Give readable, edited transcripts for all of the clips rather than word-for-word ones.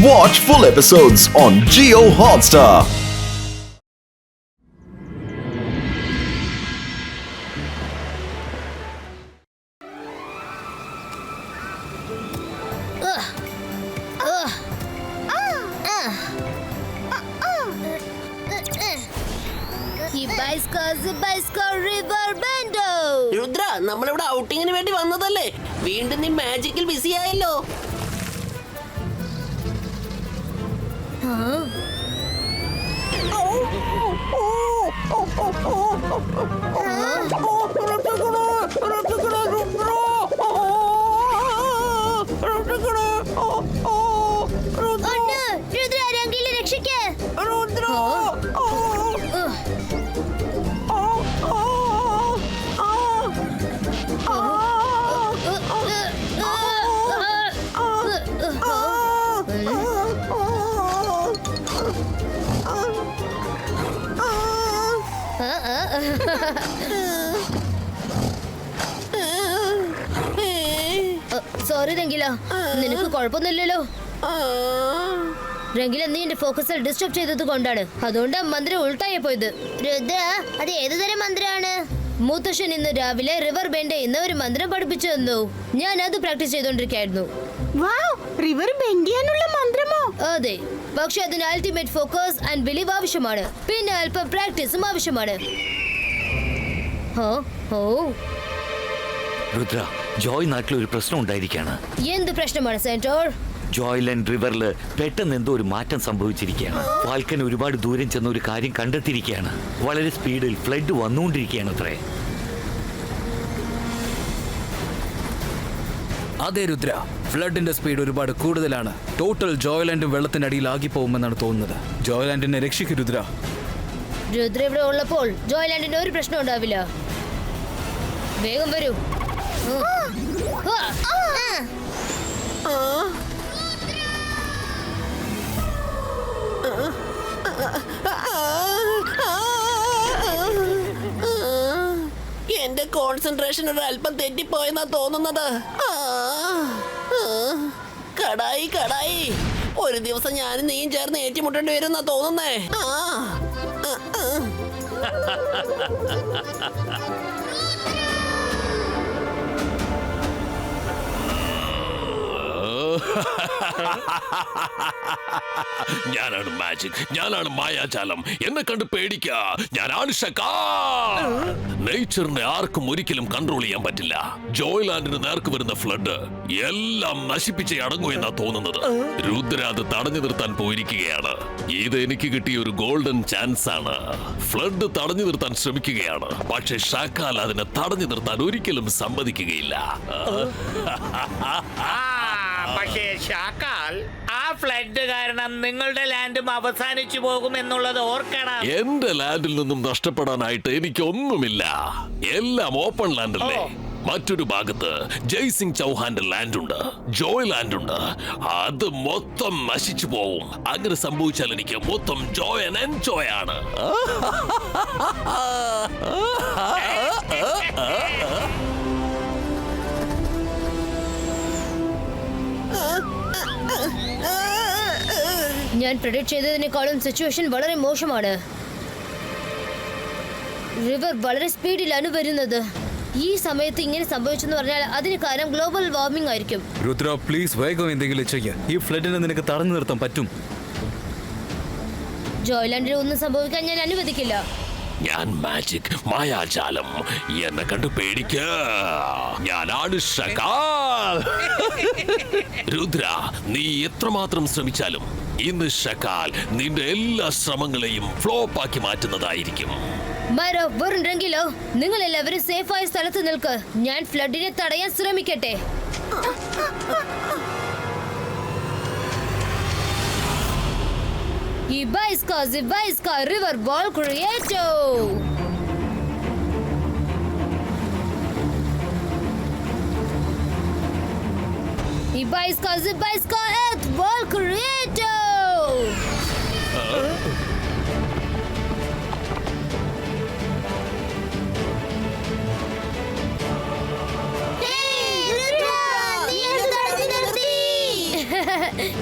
Watch full episodes on Jio Hotstar. Rudra, നമ്മളിവിടെ ഔട്ടിങ്ങിന് വേണ്ടി വന്നതല്ലേ? വീണ്ടും നീ മാജിക്കിൽ ബിസി ആയല്ലോ. സോറി രംഗില, നിനക്ക് കുഴപ്പമൊന്നുമില്ലല്ലോ. രംഗില, നീ എന്റെ ഫോക്കസിൽ ഡിസ്റ്റർബ് ചെയ്തത് കൊണ്ടാണ്. അതുകൊണ്ട് മന്ത്രം ഉൾട്ടായി പോയത്. രുദ്ര, അത് ഏതുതരം മന്ത്രമാണ്? മുത്തശ്ശൻ ഇന്ന് രാവിലെ റിവർ ബെൻഡ് ചെയ്യുന്ന ഒരു മന്ത്രം പഠിപ്പിച്ചു തന്നു. ഞാൻ അത് പ്രാക്ടീസ് ചെയ്തോണ്ടിരിക്കായിരുന്നു. റിവർ ബെൻഡ് ചെയ്യാനുള്ള മന്ത്രമോ? അതെ, പക്ഷെ അതിന് അൾട്ടിമേറ്റ് ഫോക്കസ് ആൻഡ് ബിലീവ് ആവശ്യമാണ്. പിന്നെ അല്പം പ്രാക്ടീസും ആവശ്യമാണ്. രുദ്ര, ജോയ് നാട്ടിൽ ഒരു പ്രശ്നം ഉണ്ടായിരിക്കുകയാണ്. എന്ത് പ്രശ്നമാണ് സെന്റോർ? ജോയ്ലാൻഡ് റിവറിൽ പെട്ടെന്ന് എന്തോ ഒരു മാറ്റം സംഭവിച്ചിരിക്കുകയാണ്. ഫാൽക്കൻ ഒരുപാട് ദൂരം ചെന്ന ഒരു കാര്യം കണ്ടെത്തിയിരിക്കുകയാണ്. വളരെ സ്പീഡിൽ ഫ്ലഡ് വന്നുകൊണ്ടിരിക്കുകയാണ് അത്രേ. അതെ രുദ്ര, ഫ്ലഡിന്റെ സ്പീഡ് ഒരുപാട് കൂടുതലാണ്. ടോട്ടൽ ജോയ്ലാൻഡും വെള്ളത്തിനടിയിൽ ആകിപ്പോകുമെന്നാണ് തോന്നുന്നത്. ജോയ്ലാൻഡിനെ രക്ഷിക്കൂ രുദ്ര. രുദ്ര ഇവിടെ ഉള്ളപ്പോൾ ജോയ്ലാൻഡിന് ഒരു പ്രശ്നം ഉണ്ടാവില്ല. വേഗം വരൂ. എന്റെ കോൺസെൻട്രേഷൻ ഒരു അല്പം തെറ്റിപ്പോയെന്നാ തോന്നുന്നത്. കടായി കടായി, ഒരു ദിവസം ഞാനും നീയും ചേർന്ന് ഏറ്റുമുട്ടേണ്ടി വരുന്നാ തോന്നുന്നേ. ഞാനാണ് മാജിക്, ഞാനാണ് മായാജാലം. എന്നെ കണ്ട് പേടിക്ക, ഞാനാണ് ഷക്കാൽ. നേച്ചറിനെ ആർക്കും ഒരിക്കലും കൺട്രോൾ ചെയ്യാൻ പറ്റില്ല. ജോയ്ലാൻഡിന് നേർക്ക് വരുന്ന ഫ്ലഡ് എല്ലാം നശിപ്പിച്ചേ അടങ്ങൂ എന്നാ തോന്നുന്നത്. രുദ്ര അത് തടഞ്ഞു നിർത്താൻ പോയിരിക്കുകയാണ്. ഇത് എനിക്ക് കിട്ടിയ ഒരു ഗോൾഡൻ ചാൻസ് ആണ്. ഫ്ലഡ് തടഞ്ഞു നിർത്താൻ ശ്രമിക്കുകയാണ്, പക്ഷെ ഷക്കാൽ അതിനെ തടഞ്ഞു നിർത്താൻ ഒരിക്കലും സമ്മതിക്കുകയില്ല. പക്ഷേ ഷാക്കാൽ, ആ ഫ്ലഡ് കാരണം നിങ്ങളുടെ ലാൻഡും അവസാനിച്ചു പോകും എന്നുള്ളത് ഓർക്കണം. എന്റെ ലാൻഡിൽ നിന്നും നഷ്ടപ്പെടാനായിട്ട് എനിക്കൊന്നുമില്ല. എല്ലാം ഓപ്പൺ ലാൻഡല്ലേ. മറ്റൊരു ഭാഗത്ത് ജയ്സിംഗ് ചൗഹാന്റെ ലാൻഡ് ഉണ്ട്, ജോയ് ലാൻഡ് ഉണ്ട്. അത് മൊത്തം നശിച്ചു പോവും. അങ്ങനെ സംഭവിച്ചാൽ എനിക്ക് മൊത്തം ജോയ് ആൻഡ് എൻജോയ് ആണ്. ഞാൻ പ്രെഡിക്റ്റ് ചെയ്തതിനേക്കാളും സിറ്റുവേഷൻ വളരെ മോശമാണ്. റിവർ വളരെ സ്പീഡിലാണ് വരുന്നത്. ഈ സമയത്ത് ഇങ്ങനെ സംഭവിച്ചെന്ന് പറഞ്ഞാൽ അതിന് കാരണം ഗ്ലോബൽ വാർമിംഗ് ആയിരിക്കും. രുദ്ര, പ്ലീസ് വേഗം എന്തെങ്കിലും ചെയ്യ. ഈ ഫ്ലഡിനെ നിനക്ക് തടഞ്ഞു നിർത്താൻ പറ്റും. ജോയ്ലാൻഡിൽ ഒന്നും സംഭവിക്കാൻ ഞാൻ അനുവദിക്കില്ല. ഞാൻ മാജിക്, മായാജാലം. എന്നെ കണ്ടു പേടിക്ക, ഞാനാണ് ഷക്കാൽ. രുദ്ര, നീ എത്രമാത്രം ശ്രമിച്ചാലും ഇന്ന് ഷക്കാൽ നിന്റെ എല്ലാ ശ്രമങ്ങളെയും ഫ്ലോപ്പ് ആക്കി മാറ്റുന്നതായിരിക്കും. രംഗിലോ, നിങ്ങൾ എല്ലാവരും സേഫായ സ്ഥലത്ത് നിൽക്ക്. ഞാൻ ഫ്ലഡിനെ തടയാൻ ശ്രമിക്കട്ടെ. Ibaiska River Ball Creato. Ibaiska Earth Ball Creato.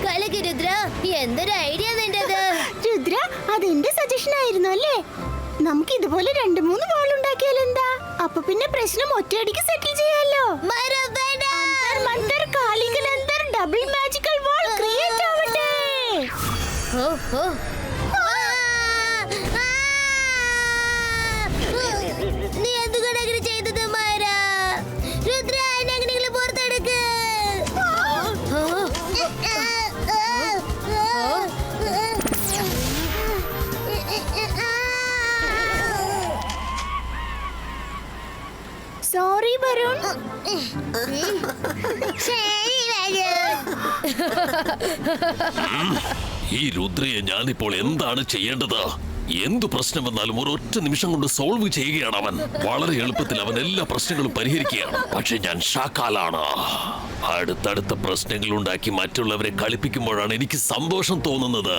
കലക്ക് Rudra, എന്തൊരു ഐഡിയ നിന്റേത്. രുദ്ര, അതെന്റെ സജഷൻ ആയിരുന്നു അല്ലേ? നമുക്ക് ഇതുപോലെ 2-3 വാൾ ഉണ്ടാക്കിയാൽ എന്താ? അപ്പൊ പിന്നെ പ്രശ്നം ഒറ്റയടിക്ക് സെറ്റിൽ ചെയ്യാലോ. ഡബിൾ മാജിക്കൽ വാൾ ക്രിയേറ്റ് ആവട്ടെ. നീ എന്തുകൊണ്ട് അങ്ങനെ ചെയ്തത് മാര? രുദ്ര, എന്നെ എങ്ങനെയെങ്കിലും പുറത്തെടുക്ക്. സോറി വരുൺ. ഈ രുദ്രയെ ഞാനിപ്പോൾ എന്താണ് ചെയ്യേണ്ടത്? എന്തു പ്രശ്നം വന്നാലും ഒരൊറ്റ നിമിഷം കൊണ്ട് സോൾവ് ചെയ്യുകയാണ് അവൻ. വളരെ എളുപ്പത്തിൽ അവൻ എല്ലാ പ്രശ്നങ്ങളും പരിഹരിക്കുകയാണ്. പക്ഷെ ഞാൻ ഷാക്കാലാണ്. അടുത്തടുത്ത പ്രശ്നങ്ങൾ ഉണ്ടാക്കി മറ്റുള്ളവരെ കളിപ്പിക്കുമ്പോഴാണ് എനിക്ക് സന്തോഷം തോന്നുന്നത്.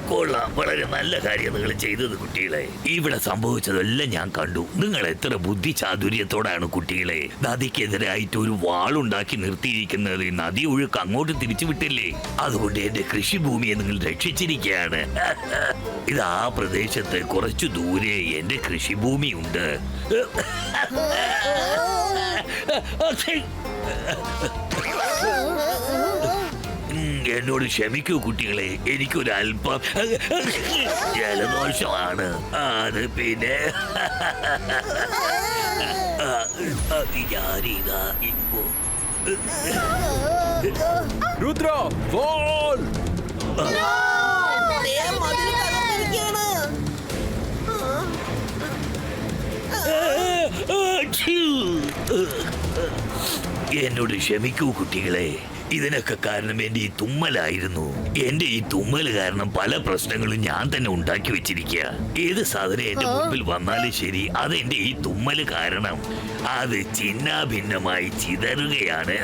കൊള്ളാം, വളരെ നല്ല കാര്യം നിങ്ങൾ ചെയ്തത് കുട്ടികളെ. ഇവിടെ സംഭവിച്ചതെല്ലാം ഞാൻ കണ്ടു. നിങ്ങൾ എത്ര ബുദ്ധി ചാതുര്യത്തോടാണ് കുട്ടികളെ നദിക്കെതിരായിട്ട് ഒരു വാളുണ്ടാക്കി നിർത്തിയിരിക്കുന്നത്. നദി ഒഴുക്ക് അങ്ങോട്ട് തിരിച്ചു വിട്ടില്ലേ? അതുകൊണ്ട് എന്റെ കൃഷിഭൂമിയെ നിങ്ങൾ രക്ഷിച്ചിരിക്കുകയാണ്. ഇത് ആ പ്രദേശത്ത് കുറച്ചു ദൂരെ എന്റെ കൃഷിഭൂമിയുണ്ട്. എന്നോട് ക്ഷമിക്കൂ കുട്ടികളെ, എനിക്കൊരു അല്പം ജലദോഷമാണ്. അത് പിന്നെ ഞാനിതാ ഇപ്പോ രുദ്ര, വാൾ! ദേ, മതിൽ തകർന്നിരിക്കുകയാണ്. എന്നോട് ക്ഷമിക്കൂ കുട്ടികളെ, ഇതിനൊക്കെ കാരണം എന്റെ ഈ തുമ്മലായിരുന്നു. എന്റെ ഈ തുമ്മൽ കാരണം പല പ്രശ്നങ്ങളും ഞാൻ തന്നെ ഉണ്ടാക്കി വെച്ചിരിക്കുക. ഏത് സാധനം എന്റെ മുമ്പിൽ വന്നാലും ശരി, അതെന്റെ ഈ തുമ്മല് കാരണം അത് ചിന്നാഭിന്നമായി ചിതറുകയാണ്.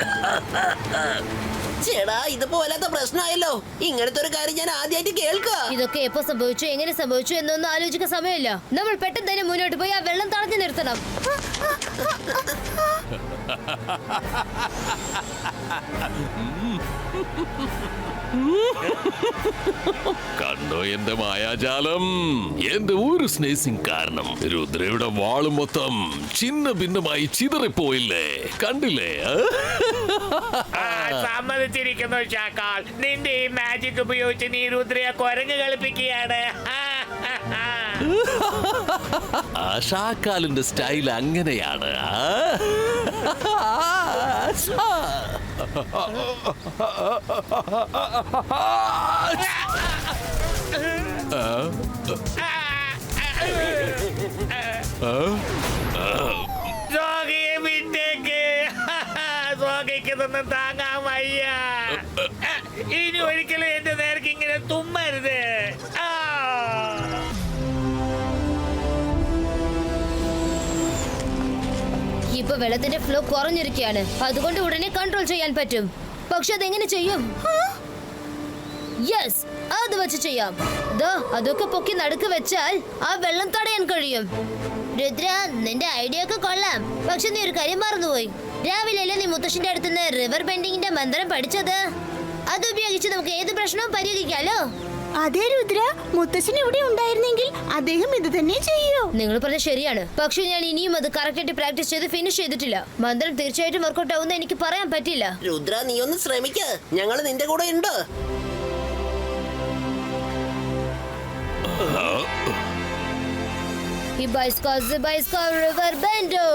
ചേടാ, ഇതിപ്പോ വല്ലാത്ത പ്രശ്നമായല്ലോ. ഇങ്ങനത്തെ ഒരു കാര്യം ഞാൻ ആദ്യമായിട്ട് കേൾക്കുക. ഇതൊക്കെ എപ്പോ സംഭവിച്ചു, എങ്ങനെ സംഭവിച്ചു എന്നൊന്നും ആലോചിക്കാൻ സമയമില്ല. നമ്മൾ പെട്ടെന്ന് തന്നെ മുന്നോട്ട് പോയി ആ വെള്ളം തടഞ്ഞു നിർത്തണം. കണ്ടോ എന്റെ മായാജാലം? എന്റെ ഒരു സ്നേഹിംഗ് കാരണം രുദ്രയുടെ വാള് മൊത്തം ചിന്ന ഭിന്നമായി ചിതറിപ്പോയില്ലേ? കണ്ടില്ലേ? സമ്മതിച്ചിരിക്കുന്നു ഷാക്കാൽ. നിന്റെ ഈ മാജിക് ഉപയോഗിച്ച് നീ രുദ്രയെ കുരങ്ങ് കളിപ്പിക്കുകയാണ്. ആ ഷാക്കാലിന്റെ സ്റ്റൈൽ അങ്ങനെയാണ്. സോഗിയെ വിട്ടേക്ക്. സോഗിക്കൊന്നും താങ്ങാൻ വയ്യ. ഇനി ഒരിക്കലും എന്റെ നേർക്ക് ഇങ്ങനെ തുമ്മരുത്. ഇപ്പൊ വെള്ളത്തിന്റെ ഫ്ലോ കുറഞ്ഞിരിക്കുകയാണ്. അതുകൊണ്ട് ഉടനെ കൺട്രോൾ ചെയ്യാൻ പറ്റും. പക്ഷെ അതെങ്ങനെ ചെയ്യും? യെസ്, അത് വെച്ച് ചെയ്യാം. അതൊക്കെ പൊക്കി നടുക്ക് വെച്ചാൽ ആ വെള്ളം തടയാൻ കഴിയും. രുദ്ര, നിന്റെ ഐഡിയ ഒക്കെ കൊള്ളാം. പക്ഷെ നീ ഒരു കാര്യം മറന്നുപോയി. രാവിലെ നീ മുത്തശ്ശിന്റെ അടുത്തുനിന്ന് റിവർ ബെൻഡിങ്ങിന്റെ മന്ത്രം പഠിച്ചത്. അതുപയോഗിച്ച് നമുക്ക് ഏത് പ്രശ്നവും പരിഹരിക്കാലോ. അതെ രുദ്ര, മുത്തശ്ശൻ ഇവിടെ ഉണ്ടായിരുന്നെങ്കിൽ അദ്ദേഹം ഇത് തന്നെ ചെയ്യൂ. നിങ്ങൾ പറഞ്ഞ ശരിയാണ്. പക്ഷെ ഞാൻ ഇനിയും അത് കറക്റ്റായിട്ട് പ്രാക്ടീസ് ചെയ്ത് ഫിനിഷ് ചെയ്തിട്ടില്ല. മന്ത്രം തീർച്ചയായിട്ടും വർക്കൗട്ട് ആവുന്ന എനിക്ക് പറയാൻ പറ്റില്ല. രുദ്ര, നീ ഒന്ന് ശ്രമിക്ക്. ഞങ്ങൾ നിന്റെ കൂടെ ഉണ്ട്. റിവർ ബെൻഡോ.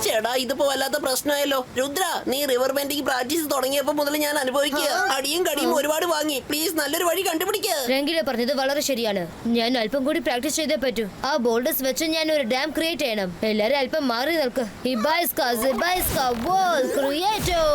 ചേടാ, ഇതിപ്പോ വല്ലാത്ത പ്രശ്നമായല്ലോ. രുദ്ര, നീ റിവർ ബെൻഡിങ് പ്രാക്ടീസ് തുടങ്ങിയപ്പോ മുതൽ ഞാൻ അനുഭവിക്കുക. അടിയും കടിയും ഒരുപാട് വാങ്ങി. പ്ലീസ് നല്ലൊരു വഴി കണ്ടുപിടിക്കുക. രംഗില പറഞ്ഞത് വളരെ ശരിയാണ്. ഞാൻ അല്പം കൂടി പ്രാക്ടീസ് ചെയ്തേ പറ്റൂ. ആ ബോൾഡേഴ്സ് വെച്ച് ഞാൻ ഒരു ഡാം ക്രിയേറ്റ് ചെയ്യണം. എല്ലാരും അല്പം മാറി നിൽക്ക്. ഇബൈസ്ക വോൾ ക്രിയേറ്റോ.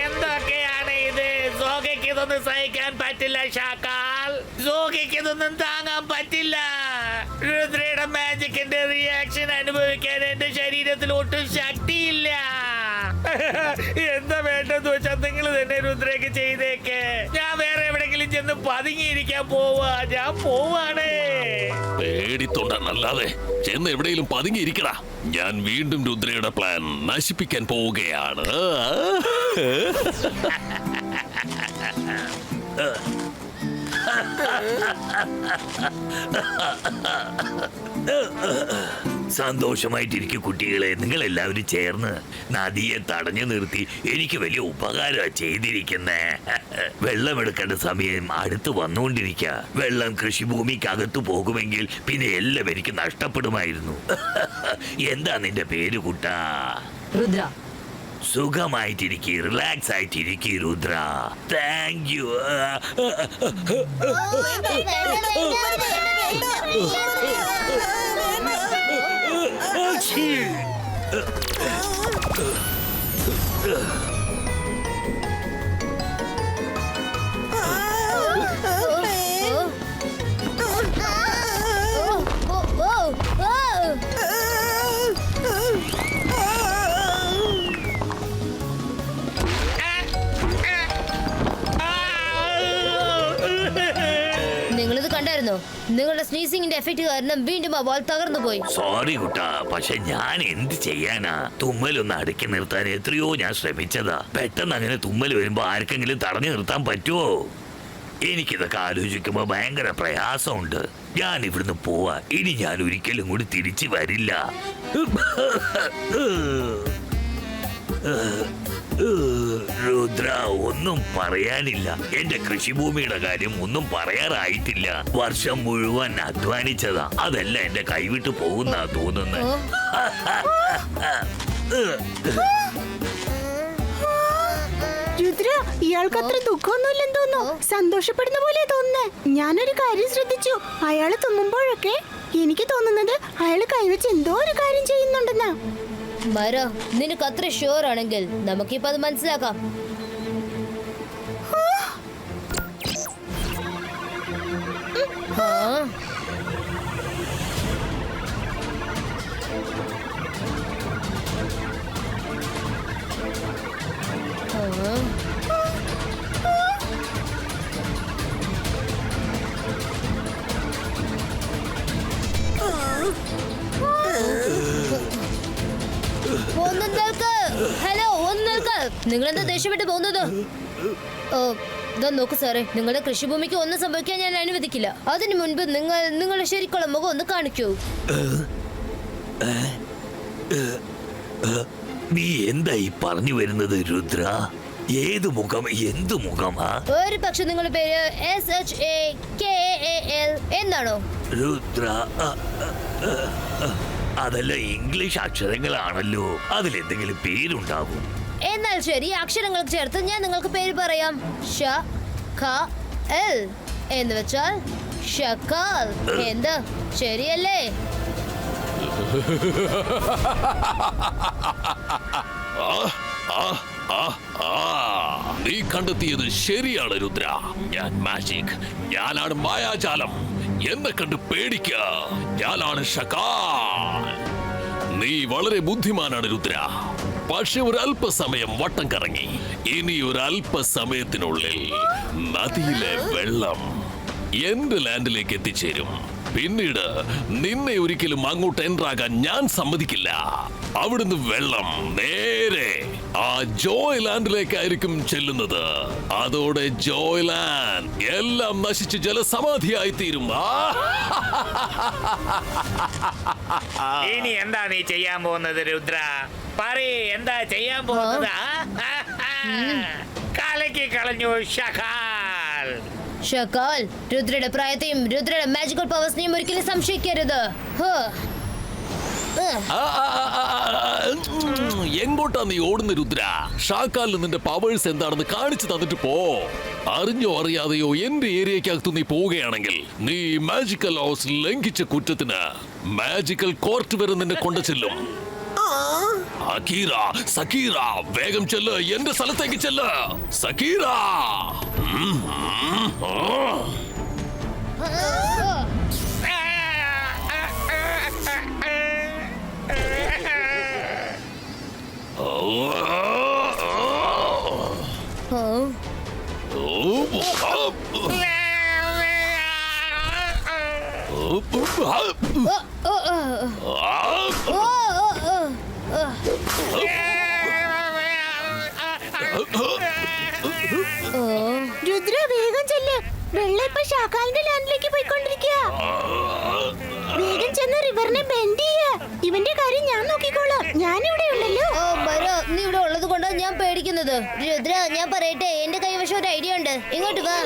എന്തൊക്കെയാണ് ഇത്? സോഗയ്ക്ക് ഇതൊന്നും സഹിക്കാൻ പറ്റില്ല ഷാക്കാൽ. സോഗയ്ക്ക് ഇതൊന്നും താങ്ങാൻ പറ്റില്ല. രുദ്രയുടെ മാജിക്കിന്റെ റിയാക്ഷൻ അനുഭവിക്കാൻ എന്റെ ശരീരത്തിൽ ഒട്ടും ശക്തിയില്ല. എന്താ വേണ്ടെന്ന് വെച്ചാൽ നിങ്ങൾ തന്നെ രുദ്രയ്ക്ക് ചെയ്തേക്ക്. ഞാൻ വേറെ എവിടെങ്കിലും ചെന്ന് പതുങ്ങിയിരിക്കാൻ പോവാ. ഞാൻ പോവാണ്. പേടിത്തൊണ്ടല്ലാതെ ചെന്ന് എവിടെയെങ്കിലും പതുങ്ങിയിരിക്കടാ. ഞാൻ വീണ്ടും രുദ്രയുടെ പ്ലാൻ നശിപ്പിക്കാൻ പോവുകയാണ്. സന്തോഷമായിട്ടിരിക്കും കുട്ടികളെ. നിങ്ങൾ എല്ലാവരും ചേർന്ന് നദിയെ തടഞ്ഞു നിർത്തി എനിക്ക് വലിയ ഉപകാരം ചെയ്തിരിക്കുന്നേ. വെള്ളമെടുക്കേണ്ട സമയം അടുത്ത് വന്നുകൊണ്ടിരിക്കുക. വെള്ളം കൃഷിഭൂമിക്കകത്ത് പോകുമെങ്കിൽ പിന്നെ എല്ലാം എനിക്ക് നഷ്ടപ്പെടുമായിരുന്നു. എന്താ നിന്റെ പേര് കുട്ടാ? രുദ്ര. സുഖമായിട്ടിരിക്കുക, റിലാക്സ് ആയിട്ടിരിക്കുക രുദ്ര. Thank you. നിങ്ങളിത് കണ്ടായിരുന്നോ? നിങ്ങളുടെ സ്നീസിംഗിന്റെ എഫക്ട് കാരണം വീണ്ടും ആ വാൾ തകർന്നു പോയി. സോറി കുട്ടാ, പക്ഷെ ഞാൻ എന്ത് ചെയ്യാനാ? തുമ്മലൊന്ന് അടക്കി നിർത്താൻ എത്രയോ ഞാൻ ശ്രമിച്ചതാ. പെട്ടെന്ന് അങ്ങനെ തുമ്മൽ വരുമ്പോ ആർക്കെങ്കിലും തടഞ്ഞു നിർത്താൻ പറ്റുമോ? എനിക്കിതൊക്കെ ആലോചിക്കുമ്പോ ഭയങ്കര പ്രയാസമുണ്ട്. ഞാൻ ഇവിടുന്ന് പോവാ. ഇനി ഞാൻ ഒരിക്കലും കൂടി തിരിച്ചു വരില്ല. രുദ്ര, ഒന്നും പറയാനില്ല. എന്റെ കൃഷിഭൂമിയുടെ കാര്യം ഒന്നും പറയാറായിട്ടില്ല. വർഷം മുഴുവൻ അധ്വാനിച്ചതാ. അതല്ല എന്റെ കൈവിട്ട് പോകുന്ന തോന്നുന്നത്. രുദ്ര, ഇയാൾക്ക് അത്ര ദുഃഖമൊന്നുമില്ലെന്ന് തോന്നുന്നു. സന്തോഷപ്പെടുന്ന പോലെ തോന്നുന്നേ. ഞാനൊരു കാര്യം ശ്രദ്ധിച്ചു. അയാള് തുമ്മുമ്പോഴൊക്കെ എനിക്ക് തോന്നുന്നത് അയാള് കൈവച്ച് എന്തോ ഒരു കാര്യം ചെയ്യുന്നുണ്ടെന്നാ. മര, നിനക്ക് അത്ര ഷുവർ ആണെങ്കിൽ നമുക്കിപ്പോ അത് മനസ്സിലാക്കാം. ഹലോ, ഒന്ന് നിൽക്ക്. നിങ്ങളെന്താ ദേഷ്യപ്പെട്ട് പോകുന്നത്? നോക്കൂ സാറേ, നിങ്ങളുടെ കൃഷിഭൂമിക്ക് ഒന്നും സംഭവിക്കാൻ ഞാൻ അനുവദിക്കില്ല. അതിനു മുൻപ് നിങ്ങളുടെ ശരിക്കുള്ള മുഖം ഒന്ന് കാണിക്കൂ. നീ എന്തായി പറഞ്ഞു വരുന്നത് രുദ്ര? ഏത് മുഖം? എന്ത് മുഖമാ? ഒരു പക്ഷെ നിങ്ങളുടെ പേര് SHAKAL എന്നാണോ? രുദ്ര, അതല്ല ഇംഗ്ലീഷ് അക്ഷരങ്ങളാണല്ലോ. അതിലെന്തെങ്കിലും പേരുണ്ടാവും. എന്നാൽ ശരി, അക്ഷരങ്ങൾ ചേർത്ത് ഞാൻ നിങ്ങൾക്ക് പേര് പറയാം. ഷ-ക-എൽ എന്ന് വെച്ചാൽ ഷക്കാൽ. എന്താ, ശരിയല്ലേ? നീ കണ്ടെത്തിയത് ശരിയാണ് രുദ്ര. ഞാൻ മാജിക്, ഞാനാണ് മായാജാലം. എന്നെ കണ്ട് പേടിക്ക. ഞാനാണ് ഷക്കാൽ. നീ വളരെ ബുദ്ധിമാനാണ് രുദ്ര. പക്ഷെ ഒരു അല്പസമയം വട്ടം കറങ്ങി. ഇനി ഒരു അല്പസമയത്തിനുള്ളിൽ നദിയിലെ വെള്ളം എന്റെ ലാൻഡിലേക്ക് എത്തിച്ചേരും. പിന്നീട് നിന്നെ ഒരിക്കലും അങ്ങോട്ട് എൻ്റർ ആകാൻ ഞാൻ സമ്മതിക്കില്ല. അവിടുന്ന് വെള്ളം നേരെ ആ ജോയ്ലാൻഡിലേക്കായിരിക്കും ചെല്ലുന്നത്. അതോടെ ജോയ്ലാൻഡ് എല്ലാം നശിച്ച് ജലസമാധിയായി തീരും. ഇനി എന്താ നീ ചെയ്യാൻ പോകുന്നത് രുദ്ര? പറയ്, എന്താ ചെയ്യാൻ പോകുന്നത്? കലക്കി കളഞ്ഞു ഷകാൽ. ഷകാൽ, രുദ്രയുടെ പ്രായത്തെയും രുദ്രയുടെ മാജിക്കൽ പവേഴ്സിനെയും ഒരിക്കലും സംശയിക്കരുത്. എങ്ങോട്ടാ നീ ഓടുന്ന രുദ്ര? ഷാക്കാലിന് നിന്റെ പവേഴ്സ് എന്താണെന്ന് കാണിച്ചു തന്നിട്ട് പോ. അറിഞ്ഞോ അറിയാതെയോ എന്റെ ഏരിയക്കകത്ത് നീ പോവുകയാണെങ്കിൽ നീ മാജിക്കൽ ഹൗസ് ലംഘിച്ച കുറ്റത്തിന് മാജിക്കൽ കോർട്ട് വരെ നിന്നെ കൊണ്ടു ചെല്ലും. അക്കീറ, സക്കീറ, വേഗം ചെല്ല്, എന്റെ സ്ഥലത്തേക്ക് ചെല്ല് സക്കീറ. രുദ്ര വേഗം ചെല്ല്. വെള്ളം ഇപ്പൊ ഷാക്കാലിന്റെ ലാൻഡിലേക്ക് പോയിക്കൊണ്ടിരിക്കുക. വേഗം ചെന്ന് റിവറിനെ ബെൻഡ് ചെയ്യ. ഇവന്റെ കാര്യം ഞാൻ നോക്കിക്കോളാം. ഞാനിവിടെ ഉണ്ടല്ലോ. നീ ഇവിടെ ഉള്ളത് കൊണ്ടാണ് ഞാൻ പേടിക്കുന്നത്. രുദ്ര, ഞാൻ പറയട്ടെ, എന്റെ കൈവശം ഒരു ഐഡിയ ഉണ്ട്. ഇങ്ങോട്ട് വാ.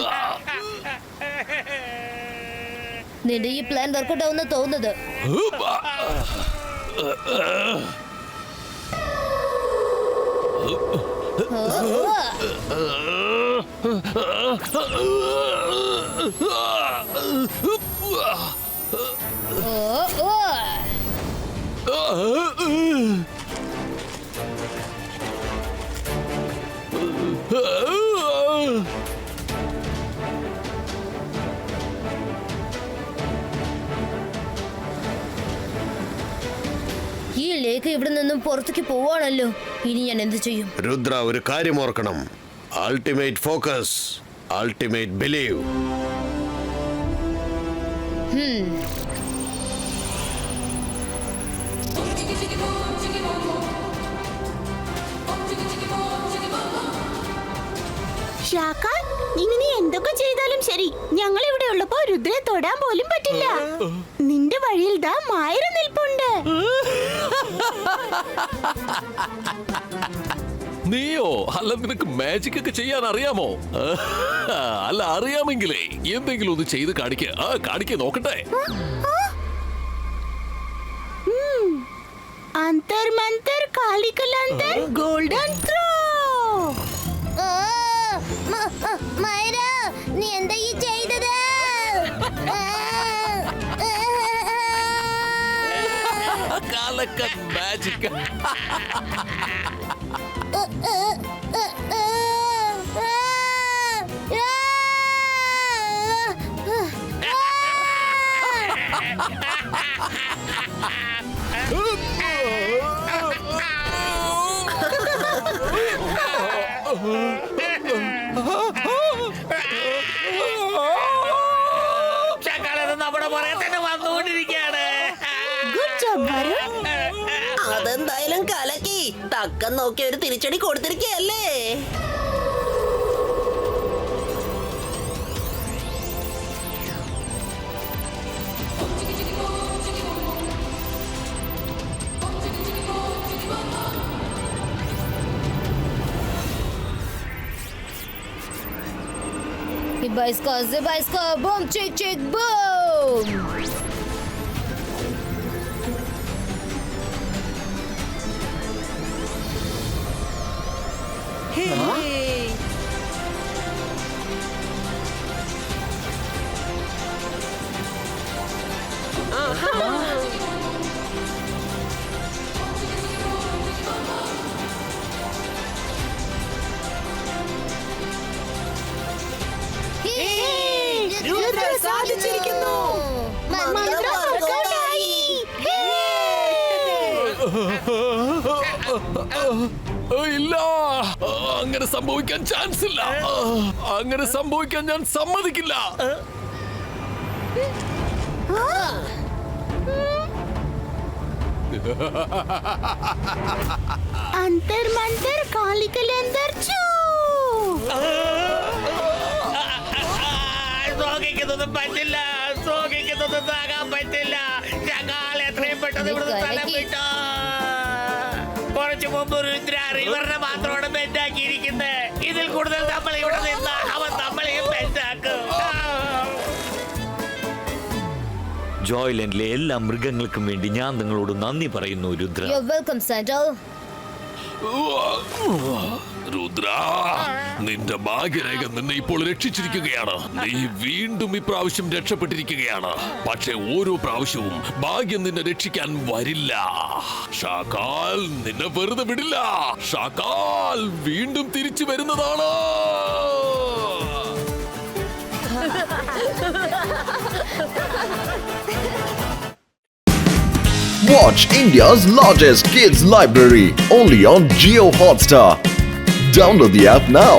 നിന്റെ ഈ പ്ലാൻ വർക്കൗട്ട് ആവുന്ന തോന്നുന്നത്. ഈ ലേക്ക് ഇവിടെ നിന്നും പുറത്തേക്ക് പോവാണല്ലോ. ഇനി ഞാൻ എന്ത് ചെയ്യും? രുദ്ര, ഒരു കാര്യം ഓർക്കണം. Ultimate focus, ultimate believe. Shakal, ഇനി നീ എന്തൊക്കെ ചെയ്താലും ശരി, ഞങ്ങൾ ഇവിടെ ഉള്ളപ്പോ രുദ്രയെ തൊടാൻ പോലും പറ്റില്ല. നിന്റെ വഴിയിൽ ദാ മായര നിൽപ്പുണ്ട്. നീയോ? അല്ല, നിനക്ക് മാജിക് ഒക്കെ ചെയ്യാൻ അറിയാമോ? അല്ല, അറിയാമെങ്കിലേ എന്തെങ്കിലും ഒന്ന് ചെയ്ത് കാണിക്ക നോക്കട്ടെ. അന്തർ മന്തർ കാലിക്കലന്തർ ഗോൾഡൻ ത്രോ. മൈര, നീ എന്താ ഈ ചെയ്തത്? കാലക്കൻ മാജിക്. ഷകാലത് നമ്മുടെ പുറകെ തന്നെ വന്നുകൊണ്ടിരിക്കുകയാണ്. അതെന്തായാലും കലക്കി. തക്കം നോക്കി ഒരു തിരിച്ചടി കൊടുത്തിരിക്കയല്ലേ. Zibaiska, boom, chick, chick, boom! Hey! Rudra സാധിച്ചിരിക്കുന്നു. മന്ത്രം വർക്കൗട്ടായി. ഇല്ല, അങ്ങനെ സംഭവിക്കാൻ ചാൻസ് ഇല്ല. അങ്ങനെ സംഭവിക്കാൻ ഞാൻ സമ്മതിക്കില്ല. अंतर मंतर काली कलंदर चू സോകിക്കുന്നൊന്നും പറ്റില്ല, സോകിക്കുന്നൊന്നും താങ്ങാൻ പറ്റില്ല. ഞങ്ങൾ എത്രയും പെട്ടെന്ന് ഇവിടുന്ന് സ്ഥലം വിട്ടോ. കുറച്ചു മുമ്പ് രുദ്ര റിവറിനെ മാത്രമാണ് ബെൻഡാക്കിയിരിക്കുന്നത്. ഇതിൽ കൂടുതൽ നമ്മൾ ഇവിടെ നിന്ന് അവൻ നമ്മളെയും ബെൻഡാക്കും. ജോയ്ലൻഡിലെ എല്ലാ മൃഗങ്ങൾക്കും വേണ്ടി ഞാൻ നിങ്ങളോട് നന്ദി പറയുന്നു രുദ്ര. Welcome Santo. രുദ്ര, നിന്റെ ഭാഗ്യരേഖ നിന്നെ ഇപ്പോൾ രക്ഷിച്ചിരിക്കുകയാണ്. നീ വീണ്ടും ഇപ്രാവശ്യം രക്ഷപ്പെട്ടിരിക്കുകയാണ്. പക്ഷെ ഓരോ പ്രാവശ്യവും ഭാഗ്യം നിന്നെ രക്ഷിക്കാൻ വരില്ല. ഷാക്കാൽ നിന്നെ വെറുതെ വിടില്ല. ഷാക്കാൽ വീണ്ടും തിരിച്ചു വരുന്നതാണ്. Watch India's largest kids library only on Jio Hotstar. Download the app now.